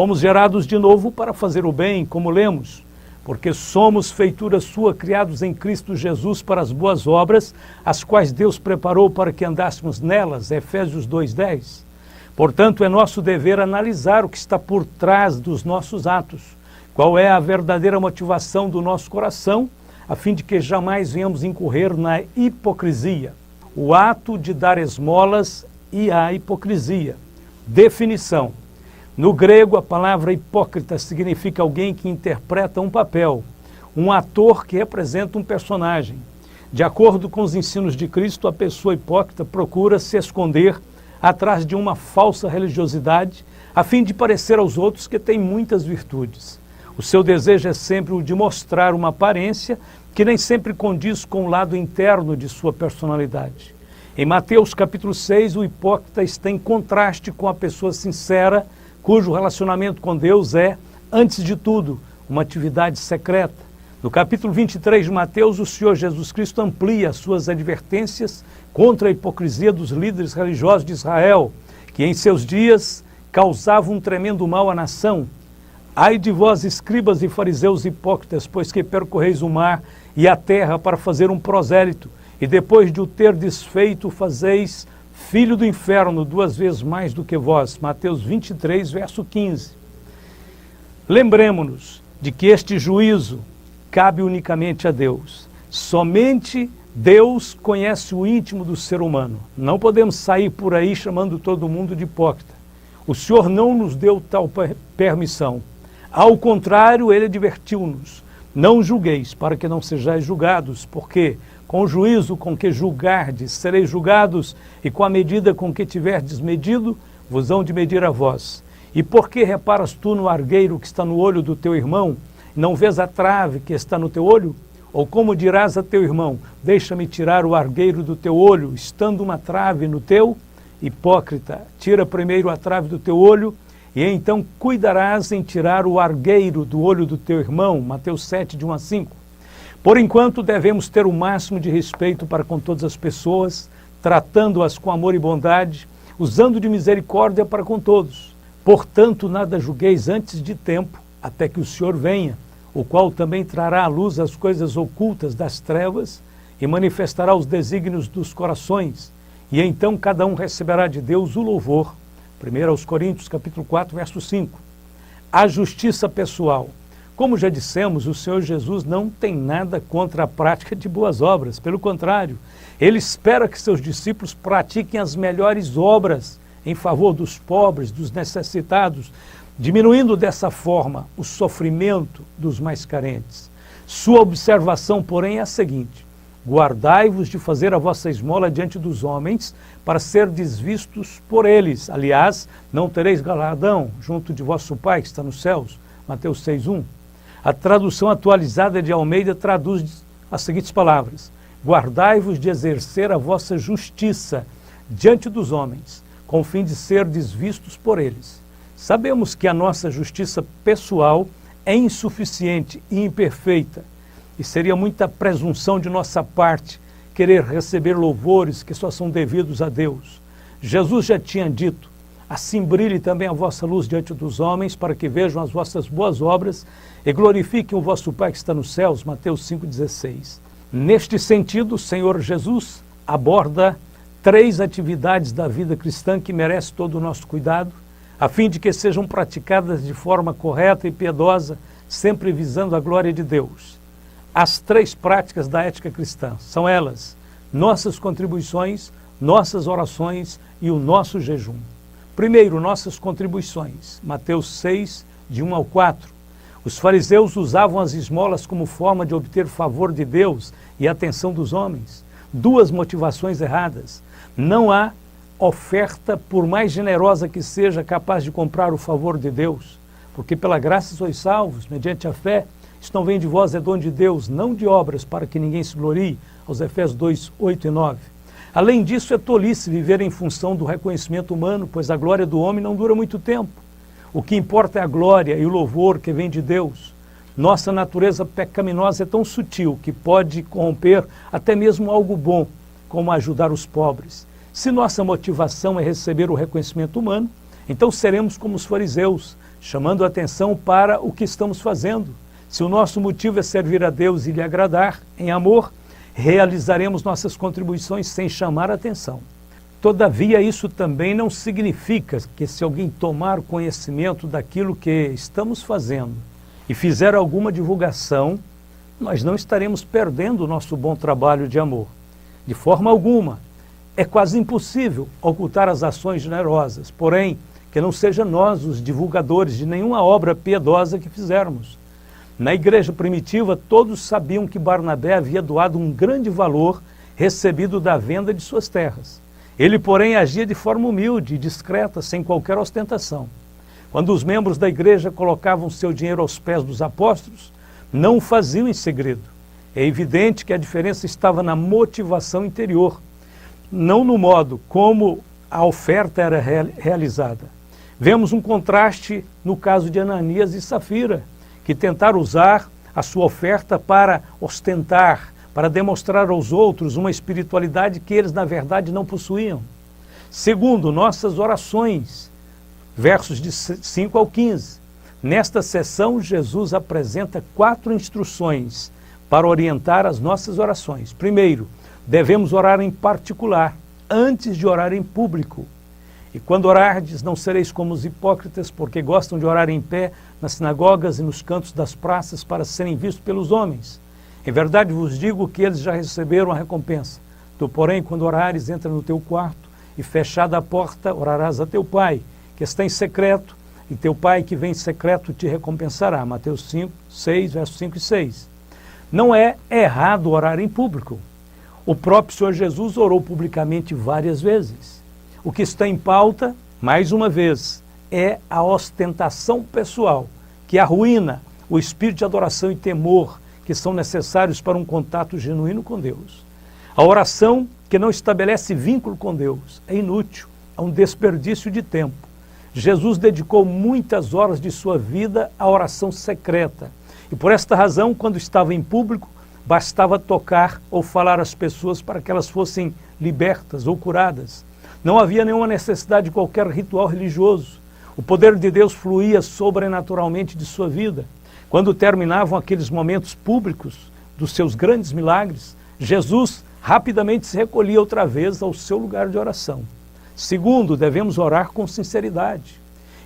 Fomos gerados de novo para fazer o bem, como lemos, porque somos feitura sua, criados em Cristo Jesus para as boas obras, as quais Deus preparou para que andássemos nelas, Efésios 2:10. Portanto, é nosso dever analisar o que está por trás dos nossos atos, qual é a verdadeira motivação do nosso coração, a fim de que jamais venhamos incorrer na hipocrisia. O ato de dar esmolas e a hipocrisia. Definição. No grego, a palavra hipócrita significa alguém que interpreta um papel, um ator que representa um personagem. De acordo com os ensinos de Cristo, a pessoa hipócrita procura se esconder atrás de uma falsa religiosidade, a fim de parecer aos outros que tem muitas virtudes. O seu desejo é sempre o de mostrar uma aparência que nem sempre condiz com o lado interno de sua personalidade. Em Mateus capítulo 6, o hipócrita está em contraste com a pessoa sincera, cujo relacionamento com Deus é, antes de tudo, uma atividade secreta. No capítulo 23 de Mateus, o Senhor Jesus Cristo amplia suas advertências contra a hipocrisia dos líderes religiosos de Israel, que em seus dias causavam um tremendo mal à nação. Ai de vós, escribas e fariseus hipócritas, pois que percorreis o mar e a terra para fazer um prosélito, e depois de o ter desfeito, fazeis filho do inferno 2 vezes mais do que vós. Mateus 23, verso 15. Lembremos-nos de que este juízo cabe unicamente a Deus. Somente Deus conhece o íntimo do ser humano. Não podemos sair por aí chamando todo mundo de hipócrita. O Senhor não nos deu tal permissão. Ao contrário, Ele advertiu-nos: não julgueis, para que não sejais julgados, porque com o juízo com que julgardes, sereis julgados, e com a medida com que tiverdes medido, vos hão de medir a vós. E por que reparas tu no argueiro que está no olho do teu irmão, e não vês a trave que está no teu olho? Ou como dirás a teu irmão: deixa-me tirar o argueiro do teu olho, estando uma trave no teu? Hipócrita, tira primeiro a trave do teu olho, e então cuidarás em tirar o argueiro do olho do teu irmão. Mateus 7, de 1 a 5. Por enquanto, devemos ter o máximo de respeito para com todas as pessoas, tratando-as com amor e bondade, usando de misericórdia para com todos. Portanto, nada julgueis antes de tempo, até que o Senhor venha, o qual também trará à luz as coisas ocultas das trevas e manifestará os desígnios dos corações, e então cada um receberá de Deus o louvor. 1 Coríntios capítulo 4, verso 5. A justiça pessoal. Como já dissemos, o Senhor Jesus não tem nada contra a prática de boas obras. Pelo contrário, Ele espera que seus discípulos pratiquem as melhores obras em favor dos pobres, dos necessitados, diminuindo dessa forma o sofrimento dos mais carentes. Sua observação, porém, é a seguinte: guardai-vos de fazer a vossa esmola diante dos homens, para serdes vistos por eles. Aliás, não tereis galardão junto de vosso Pai que está nos céus. Mateus 6:1. A tradução atualizada de Almeida traduz as seguintes palavras: guardai-vos de exercer a vossa justiça diante dos homens, com o fim de serdes vistos por eles. Sabemos que a nossa justiça pessoal é insuficiente e imperfeita, e seria muita presunção de nossa parte querer receber louvores que só são devidos a Deus. Jesus já tinha dito: assim brilhe também a vossa luz diante dos homens, para que vejam as vossas boas obras e glorifiquem o vosso Pai que está nos céus. Mateus 5,16. Neste sentido, o Senhor Jesus aborda 3 atividades da vida cristã que merecem todo o nosso cuidado, a fim de que sejam praticadas de forma correta e piedosa, sempre visando a glória de Deus. As 3 práticas da ética cristã são elas: nossas contribuições, nossas orações e o nosso jejum. Primeiro, nossas contribuições. Mateus 6, de 1 ao 4. Os fariseus usavam as esmolas como forma de obter favor de Deus e atenção dos homens. 2 motivações erradas. Não há oferta, por mais generosa que seja, capaz de comprar o favor de Deus. Porque pela graça sois salvos, mediante a fé. Isto não vem de vós, é dom de Deus, não de obras, para que ninguém se glorie. Aos Efésios 2, 8 e 9. Além disso, é tolice viver em função do reconhecimento humano, pois a glória do homem não dura muito tempo. O que importa é a glória e o louvor que vem de Deus. Nossa natureza pecaminosa é tão sutil que pode corromper até mesmo algo bom, como ajudar os pobres. Se nossa motivação é receber o reconhecimento humano, então seremos como os fariseus, chamando a atenção para o que estamos fazendo. Se o nosso motivo é servir a Deus e lhe agradar, em amor, realizaremos nossas contribuições sem chamar a atenção. Todavia, isso também não significa que se alguém tomar conhecimento daquilo que estamos fazendo e fizer alguma divulgação, nós não estaremos perdendo o nosso bom trabalho de amor. De forma alguma, é quase impossível ocultar as ações generosas, porém, que não seja nós os divulgadores de nenhuma obra piedosa que fizermos. Na igreja primitiva, todos sabiam que Barnabé havia doado um grande valor recebido da venda de suas terras. Ele, porém, agia de forma humilde e discreta, sem qualquer ostentação. Quando os membros da igreja colocavam seu dinheiro aos pés dos apóstolos, não o faziam em segredo. É evidente que a diferença estava na motivação interior, não no modo como a oferta era realizada. Vemos um contraste no caso de Ananias e Safira, que tentaram usar a sua oferta para ostentar, para demonstrar aos outros uma espiritualidade que eles, na verdade, não possuíam. Segundo, nossas orações, versos de 5 ao 15. Nesta sessão, Jesus apresenta 4 instruções para orientar as nossas orações. Primeiro, devemos orar em particular, antes de orar em público. E quando orardes, não sereis como os hipócritas, porque gostam de orar em pé nas sinagogas e nos cantos das praças para serem vistos pelos homens. Em verdade vos digo que eles já receberam a recompensa. Tu, porém, quando orares, entra no teu quarto e, fechada a porta, orarás a teu pai, que está em secreto, e teu pai que vem em secreto te recompensará. Mateus 5, 6, versos 5 e 6. Não é errado orar em público. O próprio Senhor Jesus orou publicamente várias vezes. O que está em pauta, mais uma vez, é a ostentação pessoal, que arruína o espírito de adoração e temor que são necessários para um contato genuíno com Deus. A oração que não estabelece vínculo com Deus é inútil, é um desperdício de tempo. Jesus dedicou muitas horas de sua vida à oração secreta. E por esta razão, quando estava em público, bastava tocar ou falar às pessoas para que elas fossem libertas ou curadas. Não havia nenhuma necessidade de qualquer ritual religioso. O poder de Deus fluía sobrenaturalmente de sua vida. Quando terminavam aqueles momentos públicos dos seus grandes milagres, Jesus rapidamente se recolhia outra vez ao seu lugar de oração. Segundo, devemos orar com sinceridade.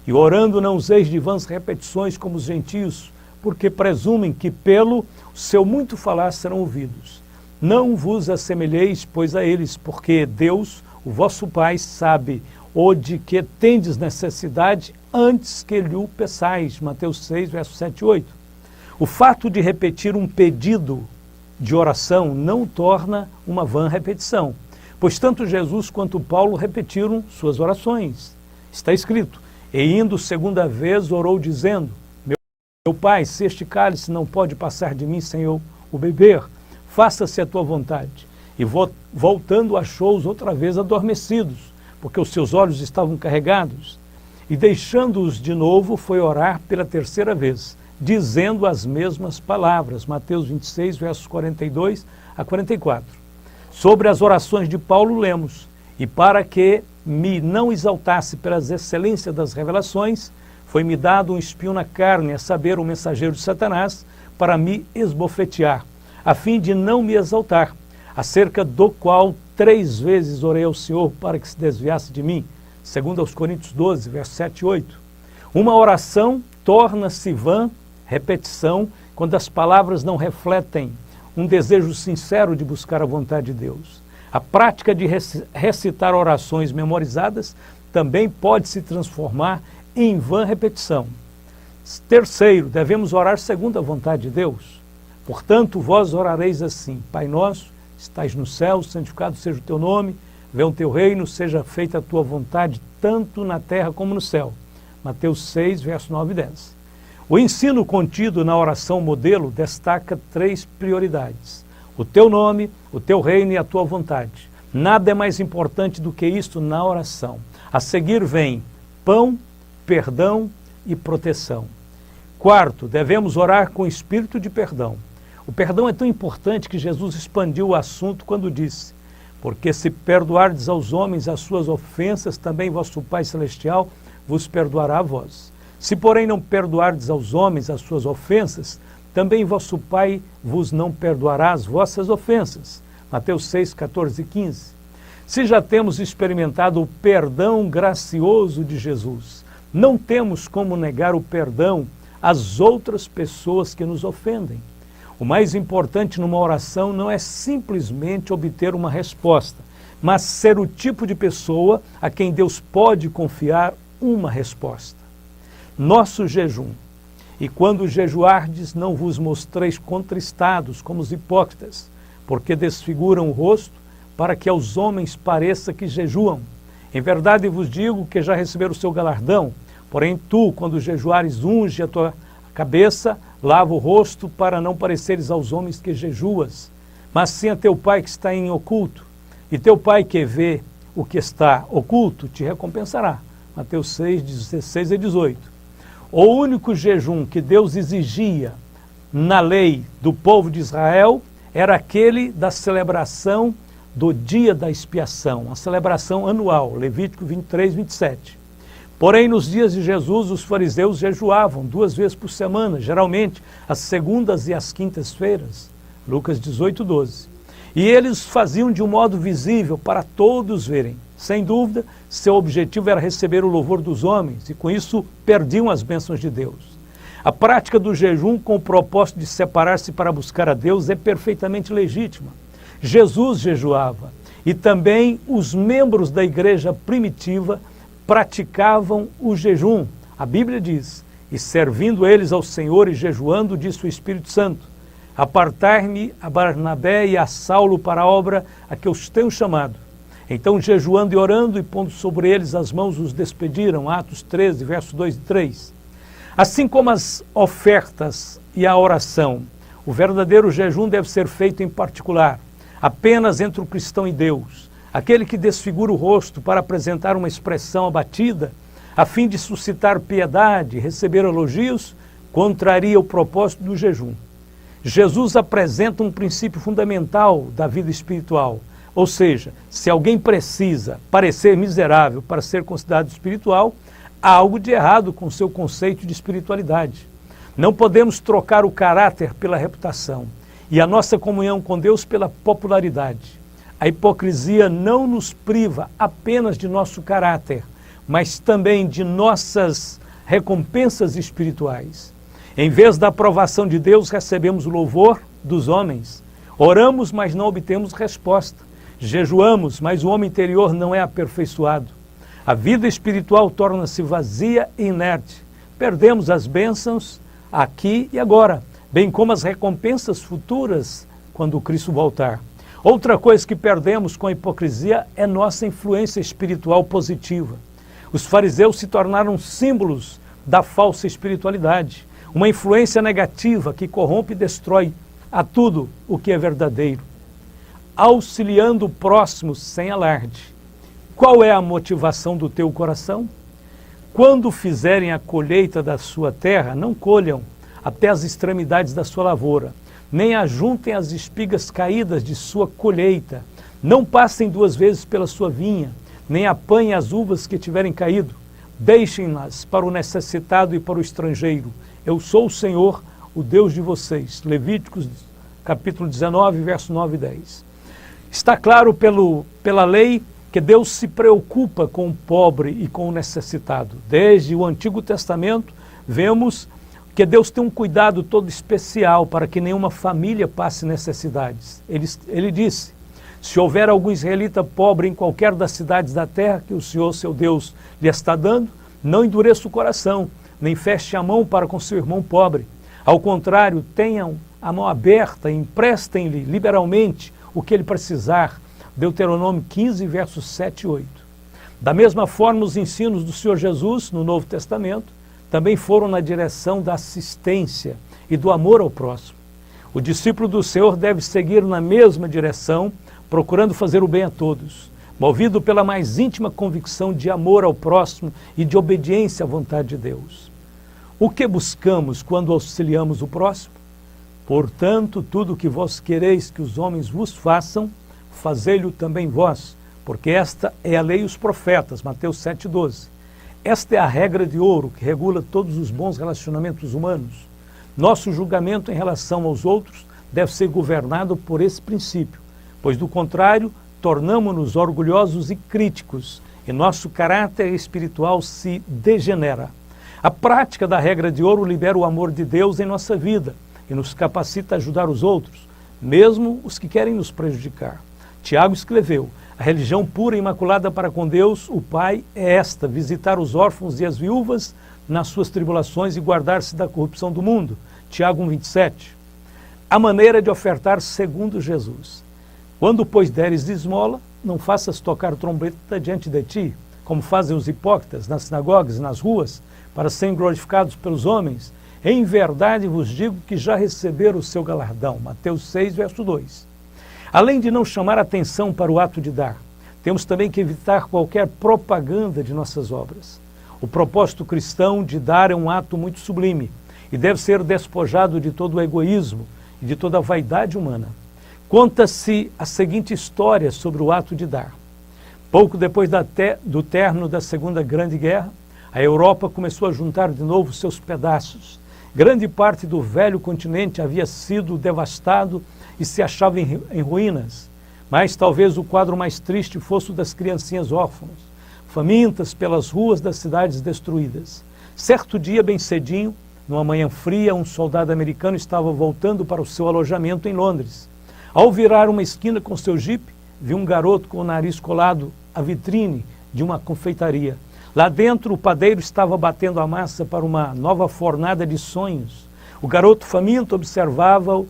E orando não useis de vãs repetições como os gentios, porque presumem que pelo seu muito falar serão ouvidos. Não vos assemelheis, pois, a eles, porque Deus, o vosso Pai, sabe o de que tendes necessidade antes que lhe o peçais. Mateus 6, versos 7 e 8. O fato de repetir um pedido de oração não torna uma vã repetição, pois tanto Jesus quanto Paulo repetiram suas orações. Está escrito: e indo segunda vez orou dizendo: meu Pai, se este cálice não pode passar de mim sem eu o beber, faça-se a tua vontade. E voltando achou-os outra vez adormecidos, porque os seus olhos estavam carregados. E deixando-os de novo, foi orar pela terceira vez, dizendo as mesmas palavras. Mateus 26, versos 42 a 44. Sobre as orações de Paulo lemos: e para que me não exaltasse pelas excelências das revelações, foi-me dado um espinho na carne, a saber, um mensageiro de Satanás, para me esbofetear, a fim de não me exaltar, acerca do qual 3 vezes orei ao Senhor para que se desviasse de mim. Segundo aos Coríntios 12, versos 7 e 8. Uma oração torna-se vã repetição quando as palavras não refletem um desejo sincero de buscar a vontade de Deus. A prática de recitar orações memorizadas também pode se transformar em vã repetição. Terceiro, devemos orar segundo a vontade de Deus. Portanto, vós orareis assim: Pai nosso, estais no céu, santificado seja o teu nome, venha o teu reino, seja feita a tua vontade, tanto na terra como no céu. Mateus 6, versos 9 e 10. O ensino contido na oração modelo destaca 3 prioridades: o teu nome, o teu reino e a tua vontade. Nada é mais importante do que isto na oração. A seguir vem pão, perdão e proteção. Quarto, devemos orar com espírito de perdão. O perdão é tão importante que Jesus expandiu o assunto quando disse: porque se perdoardes aos homens as suas ofensas, também vosso Pai Celestial vos perdoará a vós. Se, porém, não perdoardes aos homens as suas ofensas, também vosso Pai vos não perdoará as vossas ofensas. Mateus 6, 14 e 15. Se já temos experimentado o perdão gracioso de Jesus, não temos como negar o perdão às outras pessoas que nos ofendem. O mais importante numa oração não é simplesmente obter uma resposta, mas ser o tipo de pessoa a quem Deus pode confiar uma resposta. Nosso jejum. E quando jejuardes, não vos mostreis contristados como os hipócritas, porque desfiguram o rosto, para que aos homens pareça que jejuam. Em verdade vos digo que já receberam o seu galardão. Porém tu, quando jejuares, unge a tua cabeça, lava o rosto, para não pareceres aos homens que jejuas, mas sim a teu Pai que está em oculto. E teu Pai que vê o que está oculto te recompensará. Mateus 6, 16 e 18. O único jejum que Deus exigia na lei do povo de Israel era aquele da celebração do dia da expiação, a celebração anual, Levítico 23, 27. Porém, nos dias de Jesus, os fariseus jejuavam 2 vezes por semana, geralmente às segundas e às quintas-feiras, Lucas 18, 12. E eles faziam de um modo visível para todos verem. Sem dúvida, seu objetivo era receber o louvor dos homens e com isso perdiam as bênçãos de Deus. A prática do jejum com o propósito de separar-se para buscar a Deus é perfeitamente legítima. Jesus jejuava e também os membros da igreja primitiva praticavam o jejum. A Bíblia diz, e servindo eles ao Senhor e jejuando, disse o Espírito Santo, apartai-me a Barnabé e a Saulo para a obra a que os tenho chamado. Então, jejuando e orando e pondo sobre eles as mãos, os despediram. Atos 13, versos 2 e 3. Assim como as ofertas e a oração, o verdadeiro jejum deve ser feito em particular, apenas entre o cristão e Deus. Aquele que desfigura o rosto para apresentar uma expressão abatida, a fim de suscitar piedade e receber elogios, contraria o propósito do jejum. Jesus apresenta um princípio fundamental da vida espiritual. Ou seja, se alguém precisa parecer miserável para ser considerado espiritual, há algo de errado com seu conceito de espiritualidade. Não podemos trocar o caráter pela reputação e a nossa comunhão com Deus pela popularidade. A hipocrisia não nos priva apenas de nosso caráter, mas também de nossas recompensas espirituais. Em vez da aprovação de Deus, recebemos o louvor dos homens. Oramos, mas não obtemos resposta. Jejuamos, mas o homem interior não é aperfeiçoado. A vida espiritual torna-se vazia e inerte. Perdemos as bênçãos aqui e agora, bem como as recompensas futuras quando Cristo voltar. Outra coisa que perdemos com a hipocrisia é nossa influência espiritual positiva. Os fariseus se tornaram símbolos da falsa espiritualidade, uma influência negativa que corrompe e destrói a tudo o que é verdadeiro. Auxiliando o próximo sem alarde. Qual é a motivação do teu coração? Quando fizerem a colheita da sua terra, não colham até as extremidades da sua lavoura, nem ajuntem as espigas caídas de sua colheita, não passem 2 vezes pela sua vinha, nem apanhem as uvas que tiverem caído, deixem-nas para o necessitado e para o estrangeiro. Eu sou o Senhor, o Deus de vocês. Levíticos capítulo 19, verso 9 e 10. Está claro pela lei que Deus se preocupa com o pobre e com o necessitado. Desde o Antigo Testamento, vemos que Deus tem um cuidado todo especial para que nenhuma família passe necessidades. Ele disse, se houver algum israelita pobre em qualquer das cidades da terra que o Senhor, seu Deus, lhe está dando, não endureça o coração, nem feche a mão para com seu irmão pobre. Ao contrário, tenham a mão aberta e emprestem-lhe liberalmente o que ele precisar. Deuteronômio 15, versos 7 e 8. Da mesma forma, os ensinos do Senhor Jesus, no Novo Testamento, também foram na direção da assistência e do amor ao próximo. O discípulo do Senhor deve seguir na mesma direção, procurando fazer o bem a todos, movido pela mais íntima convicção de amor ao próximo e de obediência à vontade de Deus. O que buscamos quando auxiliamos o próximo? Portanto, tudo o que vós quereis que os homens vos façam, fazei-lo também vós, porque esta é a lei e os profetas, Mateus 7,12. Esta é a regra de ouro que regula todos os bons relacionamentos humanos. Nosso julgamento em relação aos outros deve ser governado por esse princípio, pois do contrário, tornamo-nos orgulhosos e críticos, e nosso caráter espiritual se degenera. A prática da regra de ouro libera o amor de Deus em nossa vida e nos capacita a ajudar os outros, mesmo os que querem nos prejudicar. Tiago escreveu: a religião pura e imaculada para com Deus, o Pai, é esta: visitar os órfãos e as viúvas nas suas tribulações e guardar-se da corrupção do mundo. Tiago 1,27. A maneira de ofertar segundo Jesus. Quando, pois, deres de esmola, não faças tocar trombeta diante de ti, como fazem os hipócritas nas sinagogas e nas ruas, para serem glorificados pelos homens. Em verdade vos digo que já receberam o seu galardão. Mateus 6, verso 2. Além de não chamar atenção para o ato de dar, temos também que evitar qualquer propaganda de nossas obras. O propósito cristão de dar é um ato muito sublime e deve ser despojado de todo o egoísmo e de toda a vaidade humana. Conta-se a seguinte história sobre o ato de dar. Pouco depois do término da Segunda Grande Guerra, a Europa começou a juntar de novo seus pedaços. Grande parte do velho continente havia sido devastado e se achava em ruínas. Mas talvez o quadro mais triste fosse o das criancinhas órfãs, famintas pelas ruas das cidades destruídas. Certo dia, bem cedinho, numa manhã fria, um soldado americano estava voltando para o seu alojamento em Londres. Ao virar uma esquina com seu jipe, viu um garoto com o nariz colado à vitrine de uma confeitaria. Lá dentro, o padeiro estava batendo a massa para uma nova fornada de sonhos. O garoto faminto observava-o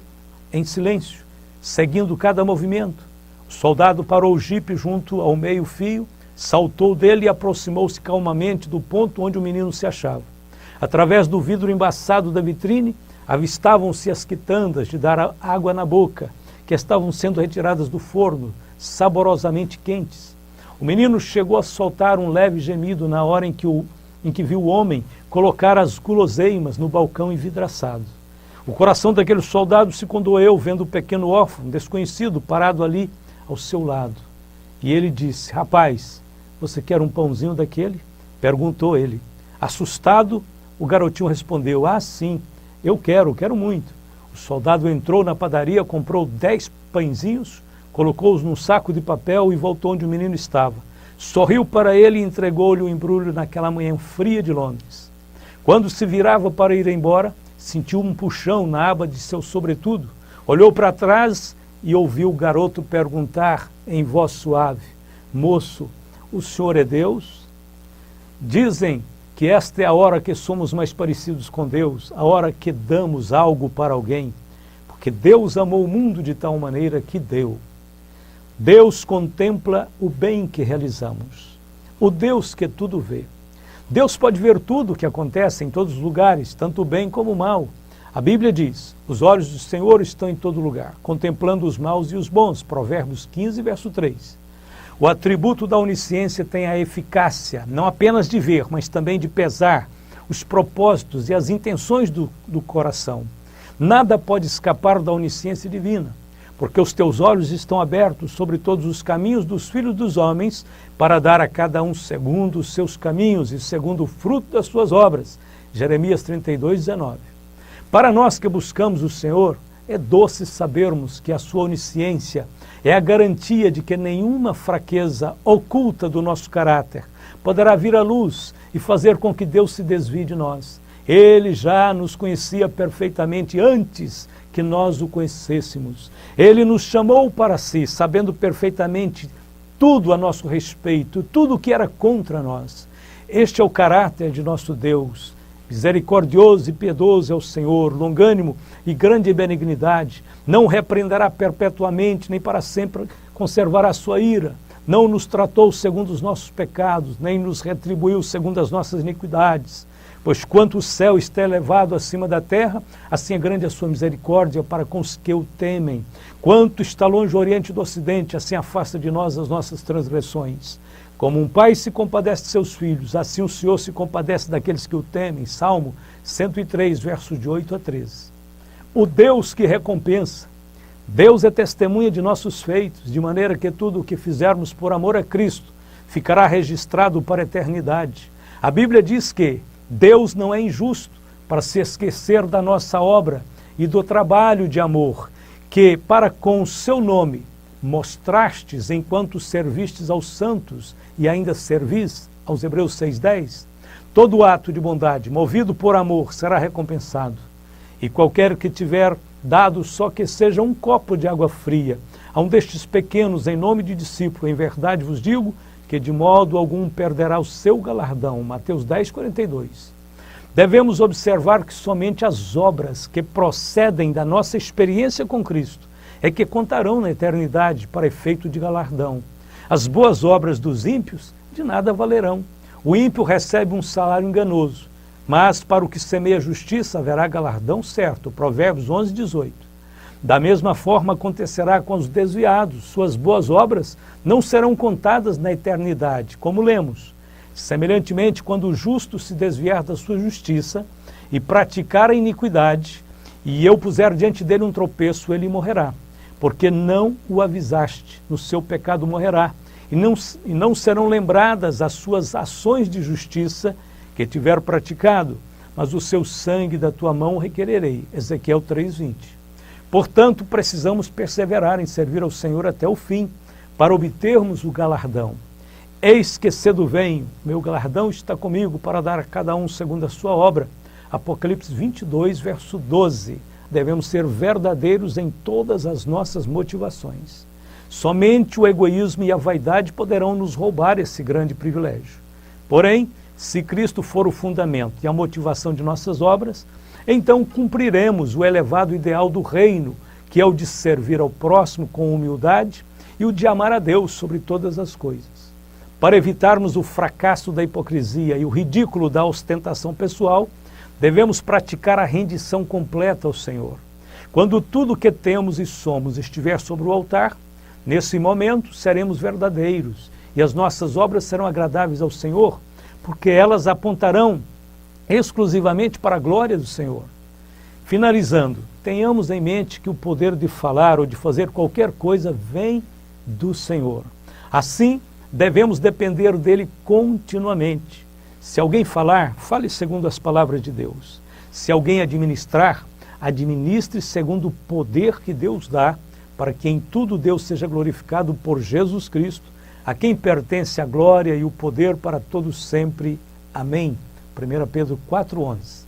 em silêncio, seguindo cada movimento. O soldado parou o jipe junto ao meio-fio, saltou dele e aproximou-se calmamente do ponto onde o menino se achava. Através do vidro embaçado da vitrine, avistavam-se as quitandas de dar água na boca, que estavam sendo retiradas do forno, saborosamente quentes. O menino chegou a soltar um leve gemido na hora em que viu o homem colocar as guloseimas no balcão envidraçado. O coração daquele soldado se condoeu vendo o pequeno órfão, desconhecido, parado ali ao seu lado. E ele disse: rapaz, você quer um pãozinho daquele? Perguntou ele. Assustado, o garotinho respondeu: ah, sim, eu quero muito. O soldado entrou na padaria, comprou 10 pãezinhos, colocou-os num saco de papel e voltou onde o menino estava. Sorriu para ele e entregou-lhe o embrulho naquela manhã fria de Londres. Quando se virava para ir embora, sentiu um puxão na aba de seu sobretudo, olhou para trás e ouviu o garoto perguntar em voz suave: moço, o senhor é Deus? Dizem que esta é a hora que somos mais parecidos com Deus, a hora que damos algo para alguém, porque Deus amou o mundo de tal maneira que deu. Deus contempla o bem que realizamos, o Deus que tudo vê. Deus pode ver tudo o que acontece em todos os lugares, tanto o bem como o mal. A Bíblia diz: os olhos do Senhor estão em todo lugar, contemplando os maus e os bons. Provérbios 15, verso 3. O atributo da onisciência tem a eficácia, não apenas de ver, mas também de pesar os propósitos e as intenções do coração. Nada pode escapar da onisciência divina, porque os teus olhos estão abertos sobre todos os caminhos dos filhos dos homens, para dar a cada um segundo os seus caminhos e segundo o fruto das suas obras. Jeremias 32, 19. Para nós que buscamos o Senhor, é doce sabermos que a sua onisciência é a garantia de que nenhuma fraqueza oculta do nosso caráter poderá vir à luz e fazer com que Deus se desvie de nós. Ele já nos conhecia perfeitamente antes que nós o conhecêssemos. Ele nos chamou para si, sabendo perfeitamente tudo a nosso respeito, tudo o que era contra nós. Este é o caráter de nosso Deus. Misericordioso e piedoso é o Senhor, longânimo e grande benignidade. Não repreenderá perpetuamente, nem para sempre conservará a sua ira. Não nos tratou segundo os nossos pecados, nem nos retribuiu segundo as nossas iniquidades. Pois quanto o céu está elevado acima da terra, assim é grande a sua misericórdia para com os que o temem. Quanto está longe o oriente do ocidente, assim afasta de nós as nossas transgressões. Como um pai se compadece de seus filhos, assim o Senhor se compadece daqueles que o temem. Salmo 103, versos de 8 a 13. O Deus que recompensa. Deus é testemunha de nossos feitos, de maneira que tudo o que fizermos por amor a Cristo ficará registrado para a eternidade. A Bíblia diz que Deus não é injusto para se esquecer da nossa obra e do trabalho de amor que, para com o seu nome, mostrastes enquanto servistes aos santos e ainda servis, aos Hebreus 6,10. Todo ato de bondade, movido por amor, será recompensado. E qualquer que tiver dado só que seja um copo de água fria a um destes pequenos em nome de discípulo, em verdade vos digo que de modo algum perderá o seu galardão. Mateus 10,42. Devemos observar que somente as obras que procedem da nossa experiência com Cristo é que contarão na eternidade para efeito de galardão. As boas obras dos ímpios de nada valerão. O ímpio recebe um salário enganoso, mas para o que semeia justiça haverá galardão certo. Provérbios 11,18. Da mesma forma acontecerá com os desviados. Suas boas obras não serão contadas na eternidade, como lemos. Semelhantemente, quando o justo se desviar da sua justiça e praticar a iniquidade, e eu puser diante dele um tropeço, ele morrerá, porque não o avisaste, no seu pecado morrerá, e não serão lembradas as suas ações de justiça que tiver praticado, mas o seu sangue da tua mão requererei. Ezequiel 3,20. Portanto, precisamos perseverar em servir ao Senhor até o fim, para obtermos o galardão. Eis que cedo venho, meu galardão está comigo para dar a cada um segundo a sua obra. Apocalipse 22, verso 12. Devemos ser verdadeiros em todas as nossas motivações. Somente o egoísmo e a vaidade poderão nos roubar esse grande privilégio. Porém, se Cristo for o fundamento e a motivação de nossas obras, então cumpriremos o elevado ideal do reino, que é o de servir ao próximo com humildade e o de amar a Deus sobre todas as coisas. Para evitarmos o fracasso da hipocrisia e o ridículo da ostentação pessoal, devemos praticar a rendição completa ao Senhor. Quando tudo o que temos e somos estiver sobre o altar, nesse momento seremos verdadeiros e as nossas obras serão agradáveis ao Senhor, porque elas apontarão exclusivamente para a glória do Senhor. Finalizando, tenhamos em mente que o poder de falar ou de fazer qualquer coisa vem do Senhor. Assim, devemos depender dele continuamente. Se alguém falar, fale segundo as palavras de Deus. Se alguém administrar, administre segundo o poder que Deus dá, para que em tudo Deus seja glorificado por Jesus Cristo, a quem pertence a glória e o poder para todos sempre. Amém. 1 Pedro 4,11.